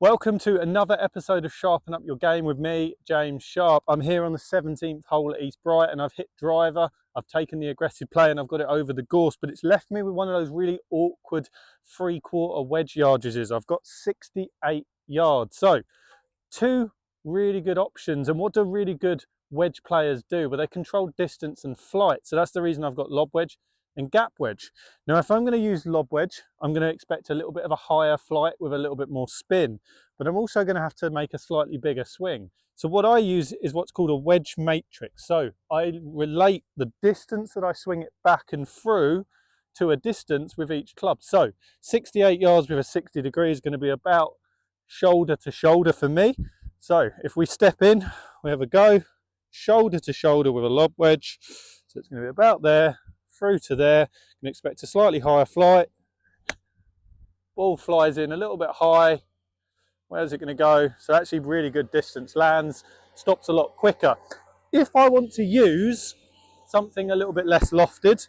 Welcome to another episode of Sharpen Up Your Game with me, James Sharp. I'm here on the 17th hole at East Brighton. I've hit driver, I've taken the aggressive play and I've got it over the gorse, but it's left me with one of those really awkward 3/4 wedge yardages. I've got 68 yards. So, two really good options. And what do really good wedge players do? Well, they control distance and flight. So that's the reason I've got lob wedge and gap wedge. Now, if I'm going to use lob wedge, I'm going to expect a little bit of a higher flight with a little bit more spin, but I'm also going to have to make a slightly bigger swing. So what I use is what's called a wedge matrix. So I relate the distance that I swing it back and through to a distance with each club. So 68 yards with a 60 degree is going to be about shoulder to shoulder for me. So if we step in, we have a go, shoulder to shoulder with a lob wedge. So it's going to be about there, through to there. You can expect a slightly higher flight. Ball flies in a little bit high. Where's it going to go? So actually really good distance, lands, stops a lot quicker. If I want to use something a little bit less lofted,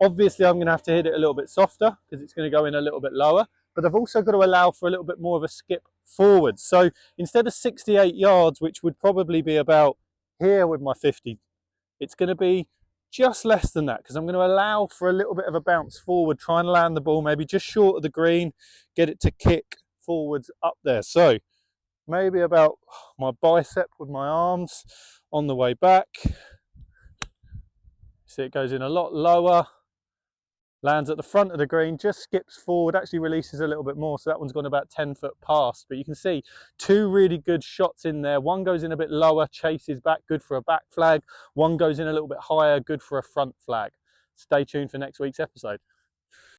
obviously I'm going to have to hit it a little bit softer because it's going to go in a little bit lower, but I've also got to allow for a little bit more of a skip forward. So instead of 68 yards, which would probably be about here with my 50, it's going to be just less than that because I'm going to allow for a little bit of a bounce forward, try and land the ball maybe just short of the green, get it to kick forwards up there. So maybe about my bicep with my arms on the way back. See, it goes in a lot lower, lands at the front of the green, just skips forward, actually releases a little bit more. So that one's gone about 10 foot past, but you can see two really good shots in there. One goes in a bit lower, chases back, good for a back flag. One goes in a little bit higher, good for a front flag. Stay tuned for next week's episode.